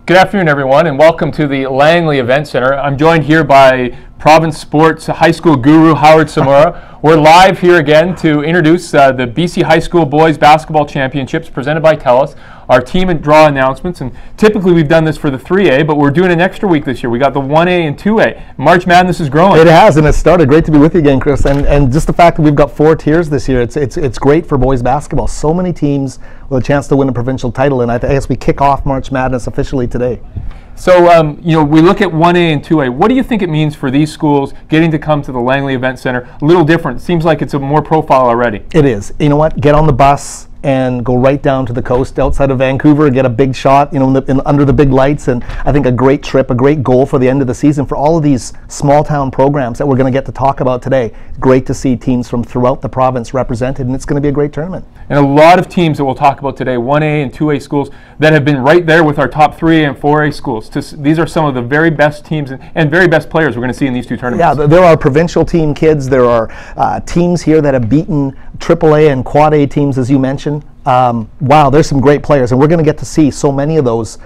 Good afternoon, everyone, and welcome to the Langley Event Center. I'm joined here by Province Sports high school guru Howard Samura. We're live here again to introduce the BC High School Boys Basketball Championships presented by TELUS, our team and draw announcements. And typically we've done this for the 3A, but we're doing an extra week this year. We got the 1A and 2A. March Madness is growing. It has, and it started. Great to be with you again, Chris. And just the fact that we've got 4 tiers this year, it's great for boys basketball. So many teams with a chance to win a provincial title, and I guess we kick off March Madness officially today. So, we look at 1A and 2A. What do you think it means for these schools getting to come to the Langley Event Center? A little different. Seems like it's a more profile already. It is. You know what? Get on the bus and go right down to the coast outside of Vancouver, get a big shot, under the big lights, and I think a great trip, a great goal for the end of the season for all of these small town programs that we're going to get to talk about today. Great to see teams from throughout the province represented, and it's going to be a great tournament. And a lot of teams that we'll talk about today, 1A and 2A schools, that have been right there with our top 3A and 4A schools. These are some of the very best teams and very best players we're going to see in these two tournaments. Yeah, there are provincial team kids. There are teams here that have beaten AAA and Quad A teams, as you mentioned. Wow, there's some great players, and we're going to get to see so many of those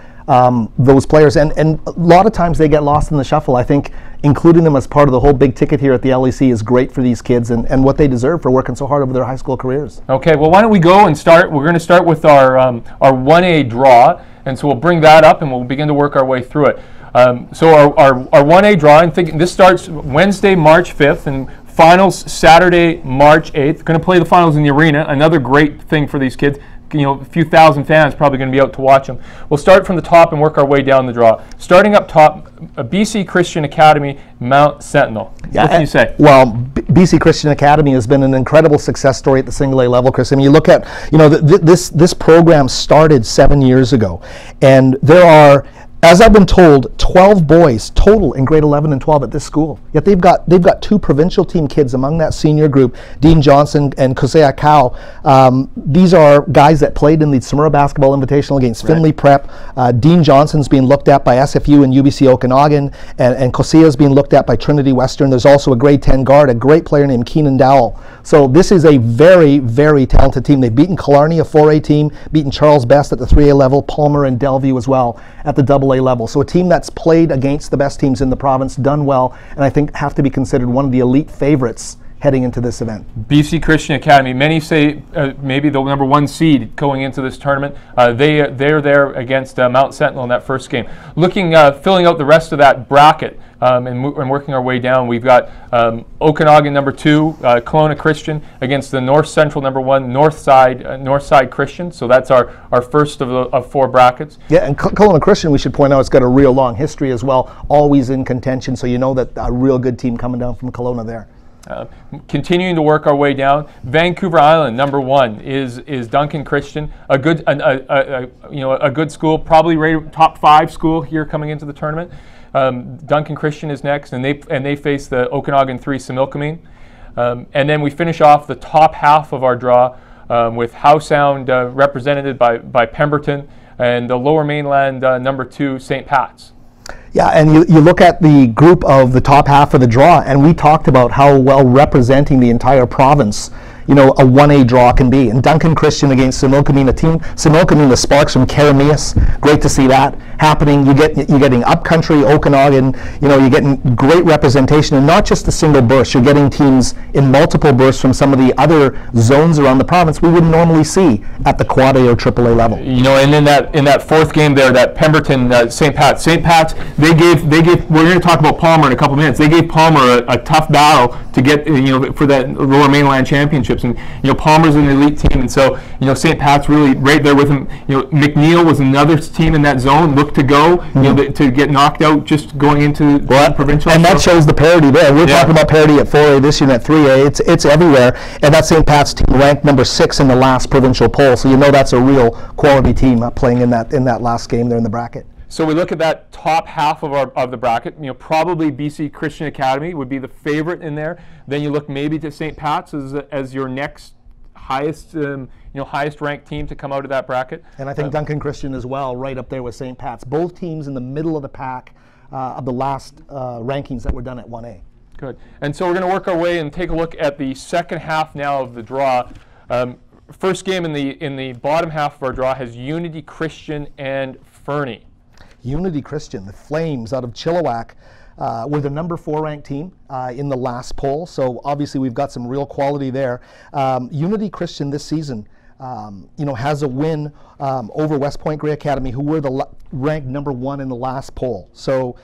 players. And a lot of times they get lost in the shuffle. I think including them as part of the whole big ticket here at the LEC is great for these kids and what they deserve for working so hard over their high school careers. Okay, well, why don't we go and start? We're going to start with our 1A draw, and so we'll bring that up and we'll begin to work our way through it. So our 1A draw, and this starts Wednesday, March 5th, and finals Saturday, March 8th. Going to play the finals in the arena. Another great thing for these kids. A few thousand fans probably going to be out to watch them. We'll start from the top and work our way down the draw. Starting up top, BC Christian Academy, Mount Sentinel. Yeah, what can you say? Well, BC Christian Academy has been an incredible success story at the single A level, Chris. I mean, you look at, this program started 7 years ago, and there are, as I've been told, 12 boys total in grade 11 and 12 at this school. Yet they've got 2 provincial team kids among that senior group, Dean Johnson and Kosea Cow. These are guys that played in the Samura Basketball Invitational against Finley Prep. Dean Johnson's being looked at by SFU and UBC Okanagan, and Kosea's being looked at by Trinity Western. There's also a grade 10 guard, a great player named Keenan Dowell. So this is a very, very talented team. They've beaten Killarney, a 4A team, beaten Charles Best at the 3A level, Palmer and Delview as well at the AA level. So a team that's played against the best teams in the province, done well, and I think have to be considered one of the elite favorites heading into this event. BC Christian Academy, many say maybe the number 1 seed going into this tournament. They're there against Mount Sentinel in that first game. Looking, filling out the rest of that bracket and working our way down, we've got Okanagan number 2, Kelowna Christian against the North Central number 1, Northside Christian. So that's our first of 4 brackets. Yeah, and Kelowna Christian, we should point out, it's got a real long history as well, always in contention. So you know that a real good team coming down from Kelowna there. Continuing to work our way down, Vancouver Island number 1 is Duncan Christian, a good school, probably rated top 5 school here coming into the tournament. Duncan Christian is next, and they face the Okanagan 3 Similkameen. And then we finish off the top half of our draw with Howe Sound represented by Pemberton, and the Lower Mainland number 2 St. Pat's. Yeah, and you look at the group of the top half of the draw, and we talked about how well representing the entire province, a 1A draw can be. And Duncan Christian against Similkameen, Similkameen, the Sparks from Karameas. Great to see that happening. You're getting upcountry Okanagan. You're getting great representation, and not just a single burst. You're getting teams in multiple bursts from some of the other zones around the province we wouldn't normally see at the Quad A or AAA level. And in that 4th game there, that Pemberton St. Pat's, they gave. We're going to talk about Palmer in a couple minutes. They gave Palmer a tough battle to get for that Lower Mainland Championships, and Palmer's an elite team, and so St. Pat's really right there with him. McNeil was another team in that zone, looked to go to get knocked out just going into provincial, and that shows the parity there. We're talking about parity at 4A this year and at 3A. It's everywhere, and that St. Pat's team ranked number 6 in the last provincial poll, so that's a real quality team playing in that last game there in the bracket. So we look at that top half of the bracket. Probably BC Christian Academy would be the favorite in there. Then you look maybe to St. Pat's as your next highest highest ranked team to come out of that bracket. And I think Duncan Christian as well, right up there with St. Pat's. Both teams in the middle of the pack of the last rankings that were done at 1A. Good. And so we're going to work our way and take a look at the second half now of the draw. First game in the bottom half of our draw has Unity Christian and Fernie. Unity Christian, the Flames out of Chilliwack, were the number 4 ranked team in the last poll. So obviously we've got some real quality there. Unity Christian this season, has a win over West Point Grey Academy, who were ranked number 1 in the last poll. So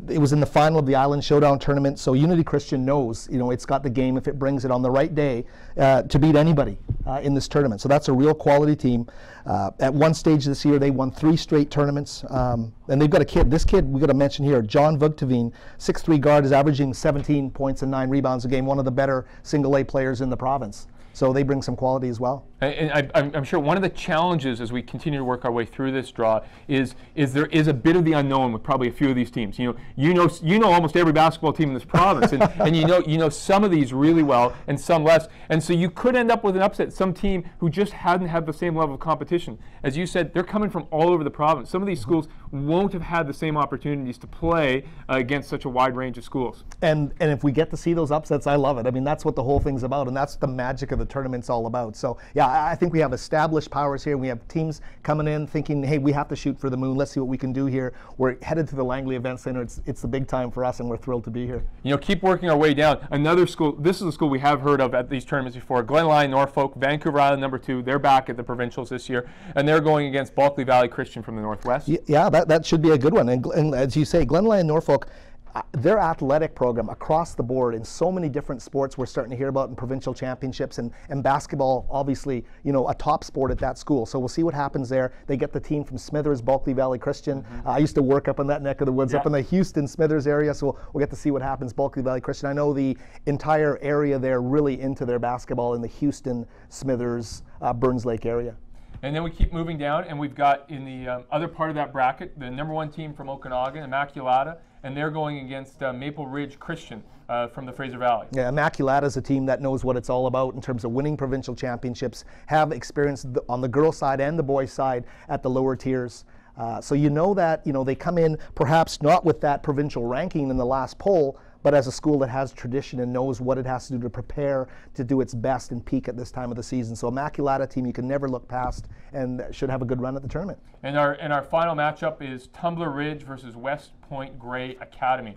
it was in the final of the Island Showdown tournament. So Unity Christian knows, it's got the game if it brings it on the right day to beat anybody in this tournament. So that's a real quality team. At one stage this year, they won 3 straight tournaments. And they've got a kid. This kid we got to mention here, John Vugteveen, 6'3" guard, is averaging 17 points and 9 rebounds a game. One of the better single A players in the province. So they bring some quality as well. And I'm sure one of the challenges as we continue to work our way through this draw is there is a bit of the unknown with probably a few of these teams. You know almost every basketball team in this province, and you know some of these really well and some less. And so you could end up with an upset, some team who just hadn't had the same level of competition. As you said, they're coming from all over the province. Some of these schools won't have had the same opportunities to play against such a wide range of schools. And if we get to see those upsets, I love it. I mean, that's what the whole thing's about, and that's the magic of the tournament's all about. So yeah, I think we have established powers here. We have teams coming in thinking, hey, we have to shoot for the moon. Let's see what we can do here. We're headed to the Langley Event Center. It's the big time for us, and we're thrilled to be here. Keep working our way down. Another school, this is a school we have heard of at these tournaments before, Glen Lyon, Norfolk, Vancouver Island number 2. They're back at the provincials this year, and they're going against Bulkley Valley Christian from the Northwest. Yeah, that should be a good one. And as you say, Glen Lyon, Norfolk, their athletic program across the board in so many different sports we're starting to hear about in provincial championships, and basketball, obviously, a top sport at that school. So we'll see what happens there. They get the team from Smithers, Bulkley Valley Christian. I used to work up in that neck of the woods, up in the Houston Smithers area, so we'll get to see what happens Bulkley Valley Christian. I know the entire area there really into their basketball in the Houston, Smithers, Burns Lake area. And then we keep moving down, and we've got in the other part of that bracket, the number 1 team from Okanagan, Immaculata, and they're going against Maple Ridge Christian from the Fraser Valley. Yeah, Immaculata is a team that knows what it's all about in terms of winning provincial championships, have experience on the girls' side and the boys' side at the lower tiers. So that they come in perhaps not with that provincial ranking in the last poll, but as a school that has tradition and knows what it has to do to prepare to do its best and peak at this time of the season. So Immaculata team you can never look past and should have a good run at the tournament. And our final matchup is Tumbler Ridge versus West Point Grey Academy.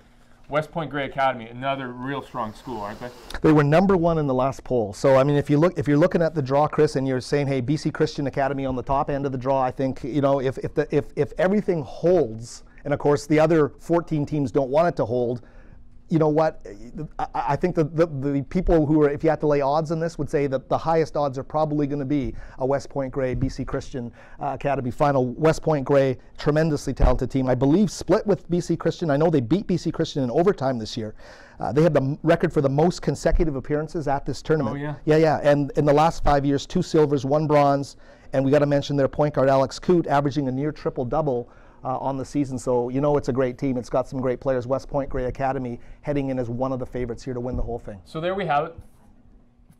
West Point Grey Academy, another real strong school, aren't they? They were number 1 in the last poll. So I mean, if you're looking at the draw, Chris, and you're saying, hey, BC Christian Academy on the top end of the draw, I think if everything holds, and of course the other 14 teams don't want it to hold. You know what? I think the people who are, if you had to lay odds on this, would say that the highest odds are probably going to be a West Point Grey BC Christian Academy final. West Point Grey, tremendously talented team. I believe split with BC Christian. I know they beat BC Christian in overtime this year. They have the record for the most consecutive appearances at this tournament. Oh, yeah. Yeah. And in the last 5 years, 2 silvers, 1 bronze, and we got to mention their point guard Alex Coote averaging a near triple-double on the season. So it's a great team. It's got some great players. West Point Grey Academy heading in as one of the favorites here to win the whole thing. So there we have it.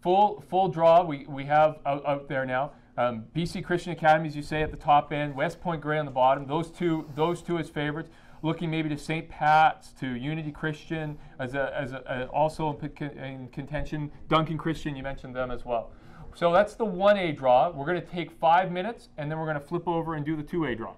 Full draw we have out there now. BC Christian Academy, as you say, at the top end. West Point Grey on the bottom. Those two as favorites. Looking maybe to St. Pat's, to Unity Christian as also in contention. Duncan Christian, you mentioned them as well. So that's the 1A draw. We're going to take 5 minutes, and then we're going to flip over and do the 2A draw.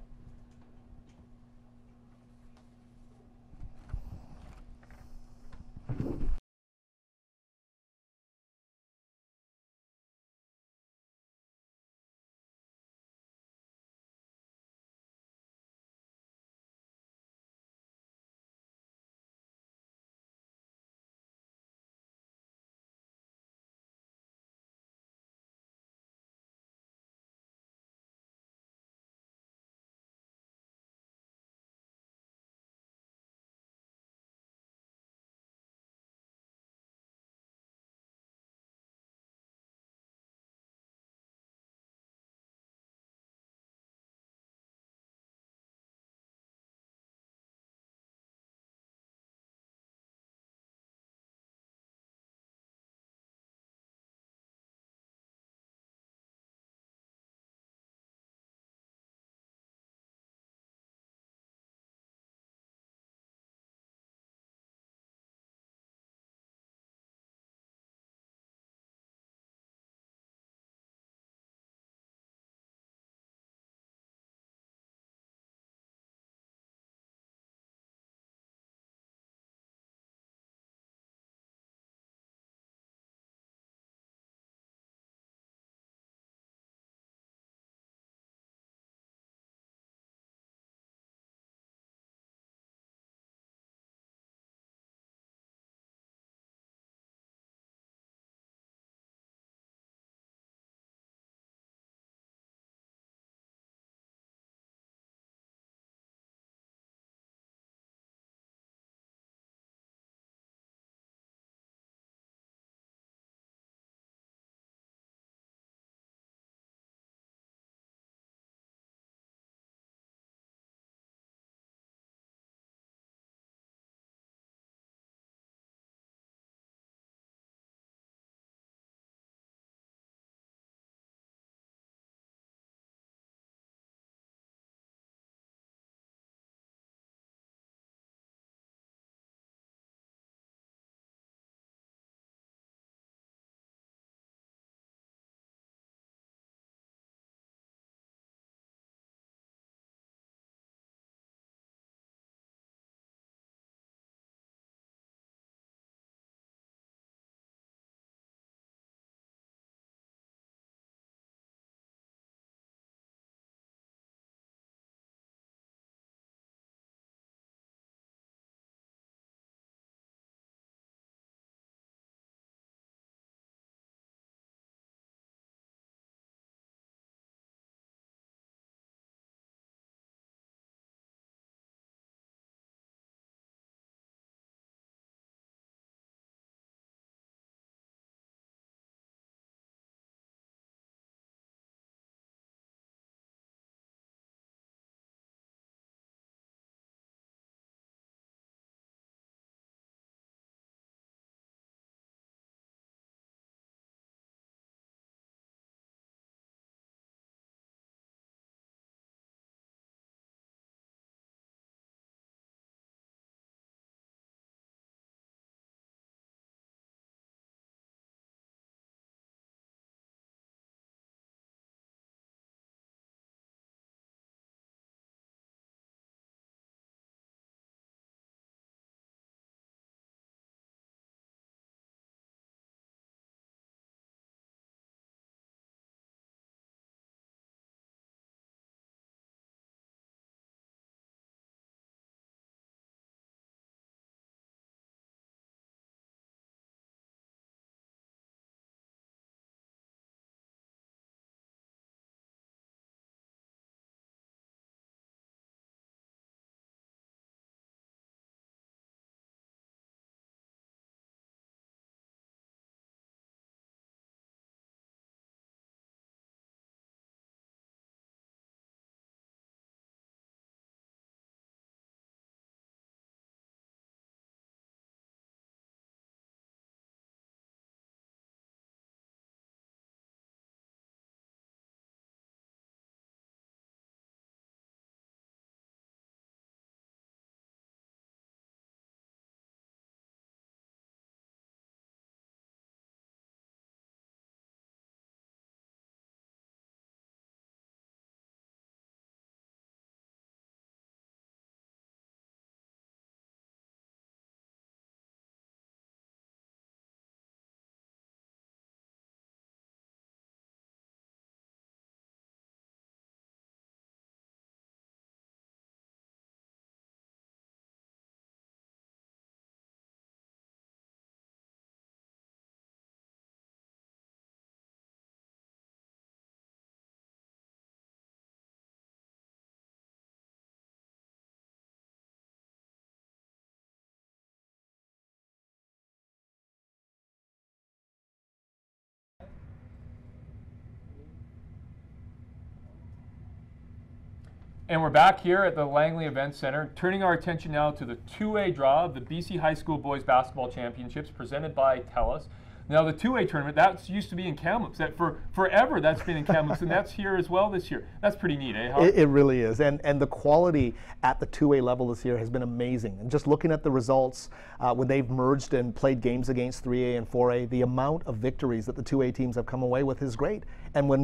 And we're back here at the Langley Event Center, turning our attention now to the 2A draw of the BC High School Boys Basketball Championships presented by TELUS. Now the 2A tournament, that used to be in Kamloops. That forever that's been in Kamloops, and that's here as well this year. That's pretty neat, eh? It really is, and the quality at the 2A level this year has been amazing. And just looking at the results when they've merged and played games against 3A and 4A, the amount of victories that the 2A teams have come away with is great. And when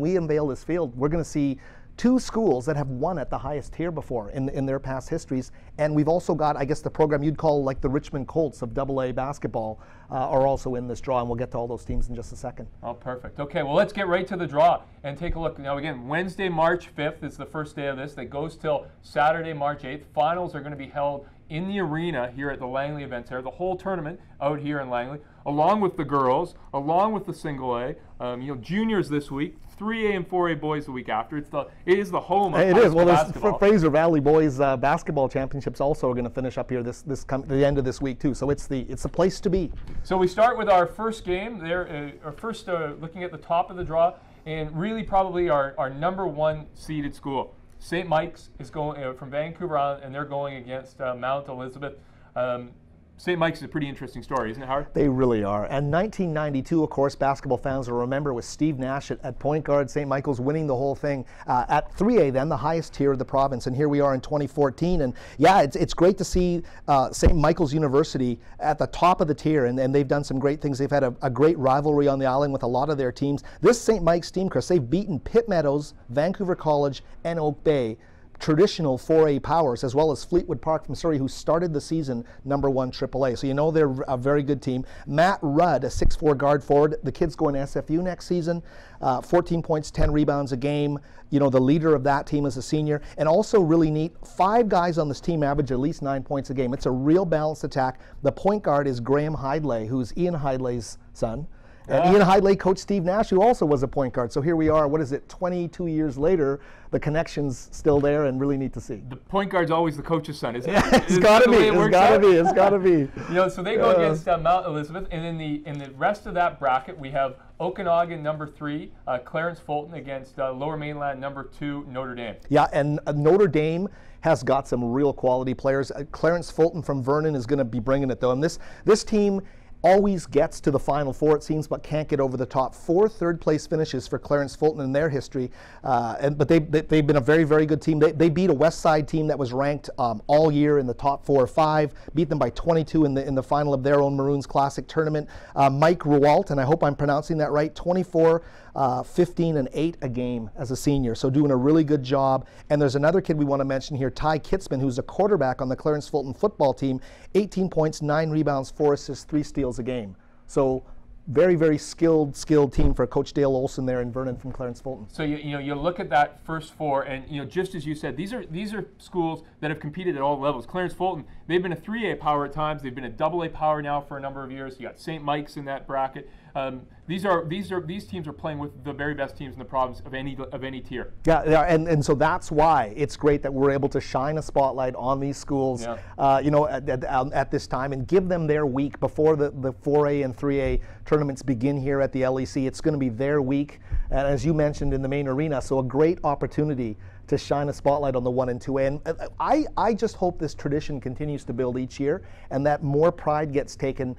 we unveil this field, we're going to see two schools that have won at the highest tier before in their past histories. And we've also got, I guess, the program you'd call like the Richmond Colts of AA basketball are also in this draw, and we'll get to all those teams in just a second. Oh, perfect. Okay, well, let's get right to the draw and take a look. Now, again, Wednesday, March 5th is the first day of this. That goes till Saturday, March 8th. Finals are going to be held in the arena here at the Langley Event Center. The whole tournament out here in Langley, along with the girls, along with the single A, juniors this week, 3A and 4A boys the week after. It is the home of basketball. Fraser Valley Boys Basketball Championships also are going to finish up here the end of this week too. So it's a place to be. So we start with our first game there. Looking at the top of the draw, and really probably our number one seeded school. St. Mike's is going from Vancouver Island, and they're going against Mount Elizabeth. St. Mike's is a pretty interesting story, isn't it, Howard? They really are. And 1992, of course, basketball fans will remember with Steve Nash at point guard, St. Michael's winning the whole thing at 3A, then the highest tier of the province. And here we are in 2014. And yeah, it's great to see St. Michael's University at the top of the tier, and they've done some great things. They've had a great rivalry on the island with a lot of their teams. This St. Mike's team, Chris, they've beaten Pitt Meadows, Vancouver College, and Oak Bay, traditional 4A powers, as well as Fleetwood Park from Surrey, who started the season number 1 AAA. So you know they're a very good team. Matt Rudd, a 6'4" guard forward. The kid's going to SFU next season. 14 points, 10 rebounds a game. You know, the leader of that team is a senior. And also really neat, 5 guys on this team average at least 9 points a game. It's a real balanced attack. The point guard is Graham Hidlay, who's Ian Hidlay's son. And Ian Hidlay coached Steve Nash, who also was a point guard. So here we are, 22 years later, the connection's still there and really neat to see. The point guard's always the coach's son, isn't it? It's got to be. It's got to be. So they go against Mount Elizabeth, and in the rest of that bracket, we have Okanagan number 3, Clarence Fulton against Lower Mainland number 2, Notre Dame. Yeah, and Notre Dame has got some real quality players. Clarence Fulton from Vernon is going to be bringing it, though. And this team always gets to the Final Four, it seems, but can't get over the top. 4 third-place finishes for Clarence Fulton in their history, but they've been a very, very good team. They beat a West Side team that was ranked all year in the top 4 or 5, beat them by 22 in the final of their own Maroons Classic tournament. Mike Ruwalt, and I hope I'm pronouncing that right, 24, 15, and 8 a game as a senior, so doing a really good job. And there's another kid we want to mention here, Ty Kitzman, who's a quarterback on the Clarence Fulton football team, 18 points, 9 rebounds, 4 assists, 3 steals a game. So very, very skilled team for Coach Dale Olson there in Vernon from Clarence Fulton. So you look at that first 4, and just as you said, these are schools that have competed at all levels. Clarence Fulton, they've been a 3A power at times. They've been a AA power now for a number of years. You got St. Mike's in that bracket. These teams are playing with the very best teams in the province of any tier. Yeah, and so that's why it's great that we're able to shine a spotlight on these schools, at this time, and give them their week before the 4A and 3A tournaments begin here at the LEC. It's going to be their week, and as you mentioned, in the main arena. So a great opportunity to shine a spotlight on the 1 and 2A. And I just hope this tradition continues to build each year, and that more pride gets taken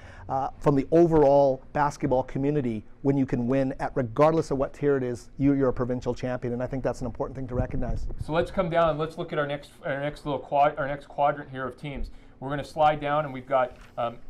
from the overall basketball community when you can win at, regardless of what tier it is, you're a provincial champion, and I think that's an important thing to recognize. So let's come down and let's look at our next quadrant here of teams. We're going to slide down, and we've got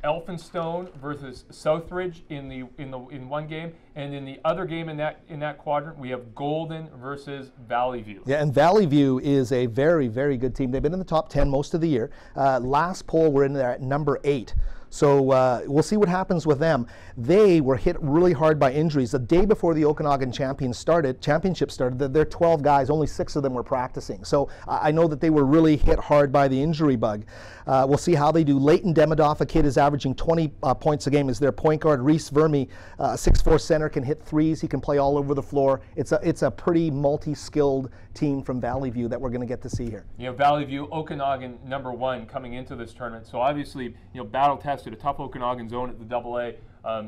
Elphinstone versus Southridge in one game, and in the other game in that quadrant, we have Golden versus Valley View. Yeah, and Valley View is a very, very good team. They've been in the top 10 most of the year. Last poll, we're in there at number 8. So we'll see what happens with them. They were hit really hard by injuries. The day before the Okanagan championship started, their 12 guys, only 6 of them were practicing. So I know that they were really hit hard by the injury bug. We'll see how they do. Leighton Demodoff, a kid, is averaging 20 points a game, is their point guard. Reese Verme, 6'4" center, can hit threes. He can play all over the floor. It's a pretty multi-skilled team from Valley View that we're going to get to see here. Valley View, Okanagan number 1 coming into this tournament. So obviously, battle tested, a tough Okanagan zone at the AA.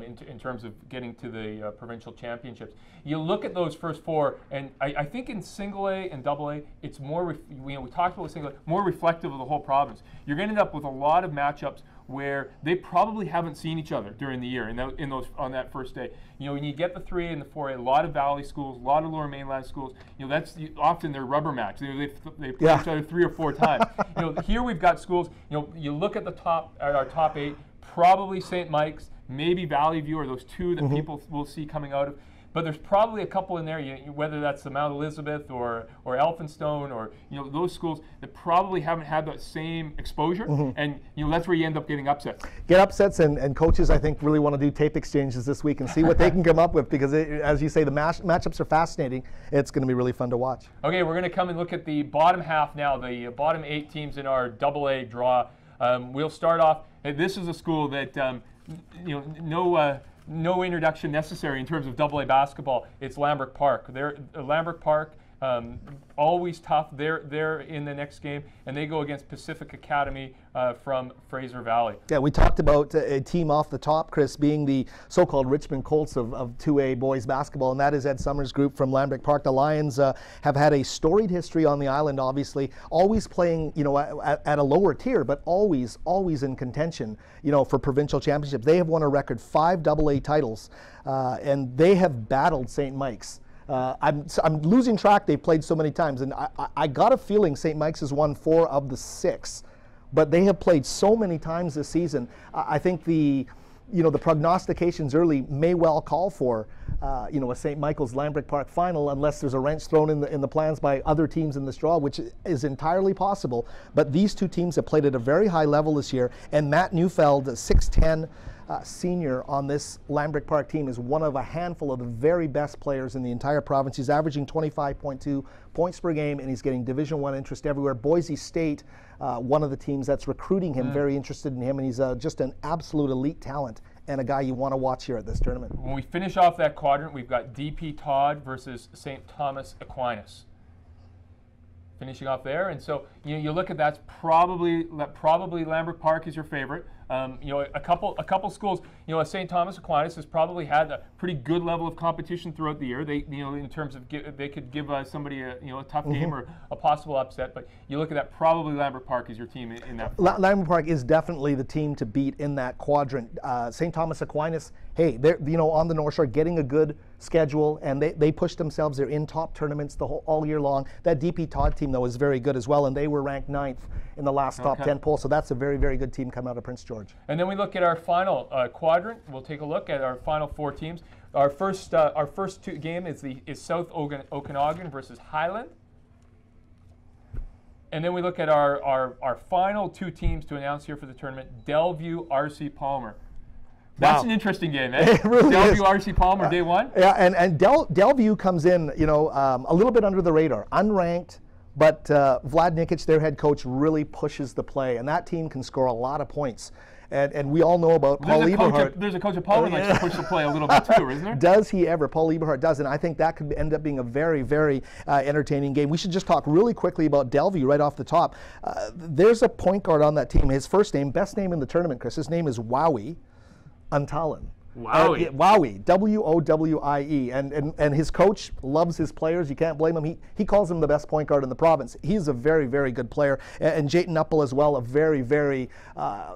in terms of getting to the provincial championships. You look at those first four, and I think in single A and double A, it's more, we talked about single A, more reflective of the whole province. You're going to end up with a lot of matchups where they probably haven't seen each other during the year in those on that first day. When you get the 3A and the 4A, a lot of valley schools, a lot of lower mainland schools, that's often their rubber match. They play each other 3 or 4 times. Here we've got schools. You look at our top 8, probably St. Mike's, maybe Valley View are those 2 that people will see coming out of. But there's probably a couple in there, whether that's the Mount Elizabeth or Elphinstone or those schools that probably haven't had that same exposure, and that's where you end up getting upsets. Get upsets, and coaches I think really want to do tape exchanges this week and see what they can come up with, because as you say, the matchups are fascinating. It's going to be really fun to watch. Okay, we're going to come and look at the bottom half now, the bottom 8 teams in our AA draw. We'll start off. This is a school that no introduction necessary in terms of AA basketball. It's Lambert Park. Lambert Park, always tough. They're in the next game, and they go against Pacific Academy from Fraser Valley. Yeah, we talked about a team off the top, Chris, being the so-called Richmond Colts of 2A boys basketball, and that is Ed Summers' group from Lambert Park. The Lions have had a storied history on the island, obviously, always playing at a lower tier, but always in contention for provincial championships. They have won a record 5 AA titles, and they have battled St. Mike's. I'm losing track. They've played so many times, and I got a feeling St. Mike's has won 4 of the 6, but they have played so many times this season. I think the prognostications early may well call for a St. Michael's Lambert Park final, unless there's a wrench thrown in the plans by other teams in this draw, which is entirely possible. But these 2 teams have played at a very high level this year, and Matt Neufeld, a 6'10" senior on this Lambert Park team, is one of a handful of the very best players in the entire province. He's averaging 25.2 points per game, and he's getting Division I interest everywhere. Boise State, one of the teams that's recruiting him, very interested in him, and he's just an absolute elite talent and a guy you want to watch here at this tournament. When we finish off that quadrant, we've got DP Todd versus St. Thomas Aquinas. Finishing off there, and so you look at that's probably Lambert Park is your favorite. A couple schools. St. Thomas Aquinas has probably had a pretty good level of competition throughout the year. They in terms of they could give somebody a tough game or a possible upset. But you look at that, probably Lambert Park is your team in that. Lambert Park is definitely the team to beat in that quadrant. St. Thomas Aquinas, hey, they're on the North Shore getting a good schedule, and they push themselves. They're in top tournaments all year long. That DP Todd team though is very good as well, and they were ranked 9th in the last top 10 poll. So that's a very, very good team coming out of Prince George. And then we look at our final quadrant. We'll take a look at our final 4 teams. Our first game is South Okanagan versus Highland. And then we look at our final 2 teams to announce here for the tournament: Delview, RC Palmer. That's an interesting game, eh? It really Delview, RC Palmer, day 1. Yeah, and Delview comes in, a little bit under the radar, unranked. But Vlad Nikic, their head coach, really pushes the play, and that team can score a lot of points. And we all know about Paul Eberhardt. There's a coach of Palmer that likes to push the play a little bit too, isn't there? Does he ever? Paul Eberhardt does, and I think that could end up being a very, very entertaining game. We should just talk really quickly about Delview right off the top. There's a point guard on that team. His first name, best name in the tournament, Chris, his name is Wowie Untalan. Wowie. Wowie, W-O-W-I-E, and his coach loves his players. You can't blame him. He calls him the best point guard in the province. He's a very, very good player. And Jayton Uppel as well, a very, very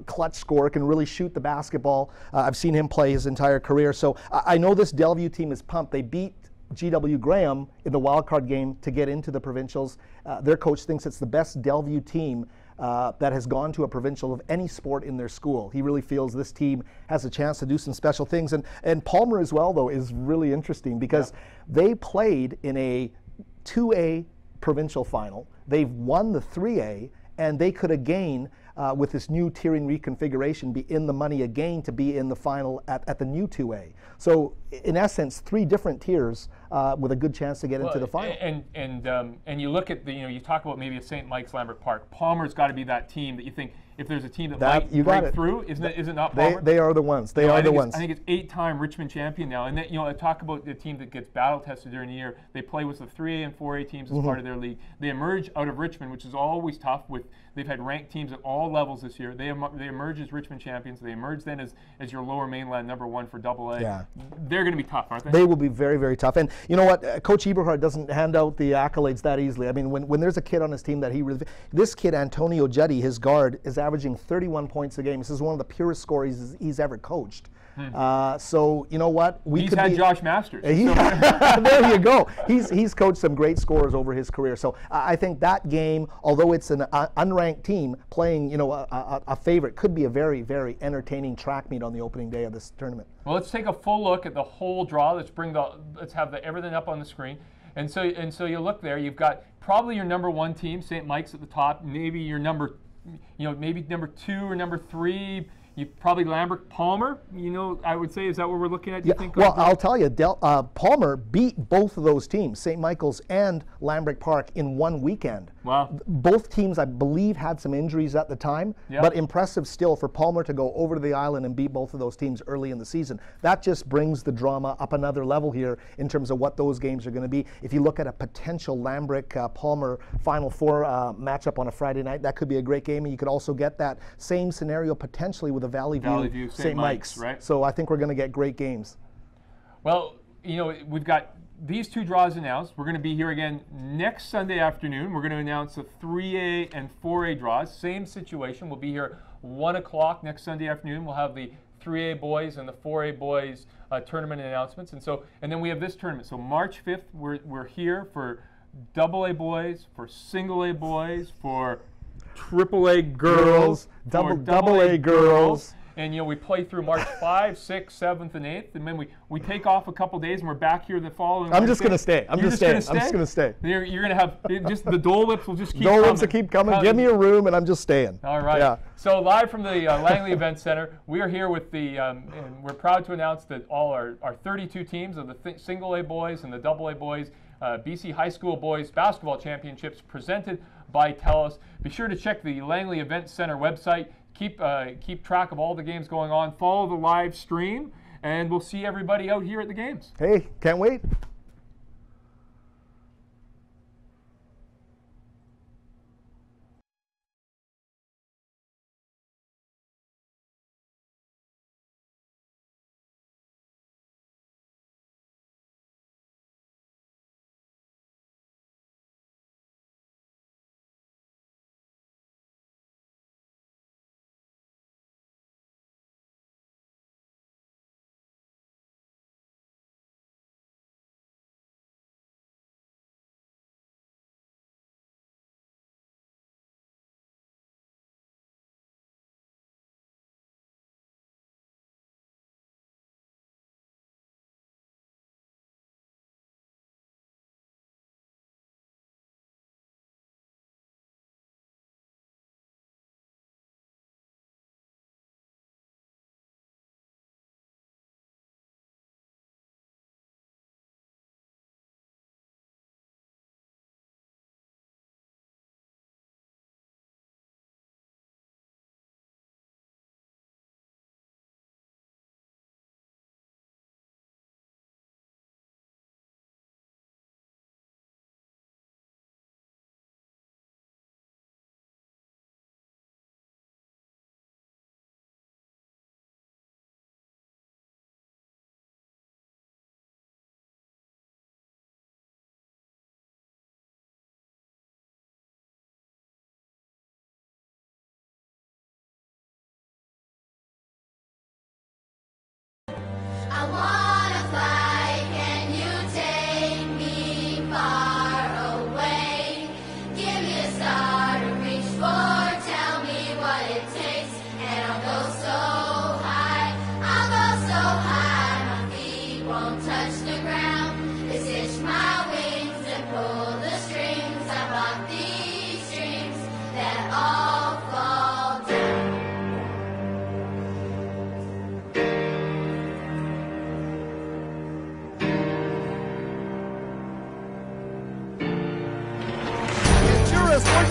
clutch scorer, can really shoot the basketball. I've seen him play his entire career. So I know this Delview team is pumped. They beat G.W. Graham in the wildcard game to get into the provincials. Their coach thinks it's the best Delview team that has gone to a provincial of any sport in their school. He really feels this team has a chance to do some special things. And Palmer as well, though, is really interesting because they played in a 2A provincial final. They've won the 3A, and they could again, with this new tiering reconfiguration, be in the money again to be in the final at the new 2A. So in essence, 3 different tiers with a good chance to get into the final. And you look at you talk about maybe a St. Mike's Lambert Park. Palmer's got to be that team that you think if there's a team that might break through, is it not Palmer? They are the ones. They are the ones. I think it's 8-time Richmond champion now. And then, I talk about the team that gets battle tested during the year. They play with the 3A and 4A teams as part of their league. They emerge out of Richmond, which is always tough. They've had ranked teams at all levels this year. They emerge as Richmond champions. They emerge then as your Lower Mainland #1 for AA. Yeah. They're going to be tough, aren't they? They will be very, very tough. And you know what? Coach Eberhard doesn't hand out the accolades that easily. I mean, when there's a kid on his team that this kid, Antonio Juddy, his guard, is averaging 31 points a game. This is one of the purest scorers he's ever coached. So you know what? He's had Josh Masters. There you go. He's coached some great scorers over his career. So I think that game, although it's an unranked team playing, a favorite, could be a very, very entertaining track meet on the opening day of this tournament. Well, let's take a full look at the whole draw. Let's have everything up on the screen. And so you look there. You've got probably your #1 team, St. Mike's at the top. Maybe your maybe #2 or #3. You probably Lambert Palmer. I would say, is that what we're looking at? Yeah. Well, I'll tell you, Palmer beat both of those teams, St. Michael's and Lambert Park, in one weekend. Wow. Both teams, I believe, had some injuries at the time, but impressive still for Palmer to go over to the island and beat both of those teams early in the season. That just brings the drama up another level here in terms of what those games are going to be. If you look at a potential Lambert-Palmer Final Four matchup on a Friday night, that could be a great game, and you could also get that same scenario potentially with a Valley View St. Mike's. Right? So I think we're going to get great games. Well, we've got these 2 draws announced. We're going to be here again next Sunday afternoon. We're going to announce the 3A and 4A draws. Same situation. We'll be here 1 o'clock next Sunday afternoon. We'll have the 3A boys and the 4A boys tournament announcements. And then we have this tournament. So March 5th, we're here for AA boys, for single A boys, for AAA girls, double A girls. And we play through March 5, 6, 7th, and 8th, and then we take off a couple days, and we're back here the following. I'm just going to stay. I'm just going to stay. You're going to have just the Dole Whips will just keep Dole coming. Whips will keep coming. Give me a room, and I'm just staying. All right. Yeah. So live from the Langley Event Center, we are here with and we're proud to announce that all our 32 teams of the single A boys and the double A boys, BC High School Boys Basketball Championships presented by TELUS. Be sure to check the Langley Event Center website. Keep track of all the games going on. Follow the live stream, and we'll see everybody out here at the games. Hey, can't wait.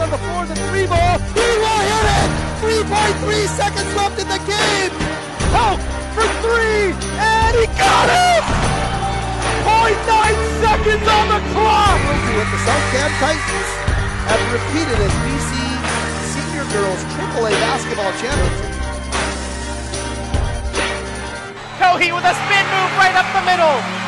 on the floor, the three ball. He will hit it! 3.3 seconds left in the game! Out for three, and he got it! 0.9 seconds on the clock! With the South Cam Titans have repeated as BC Senior Girls AAA Basketball Championship. Cohee with a spin move right up the middle.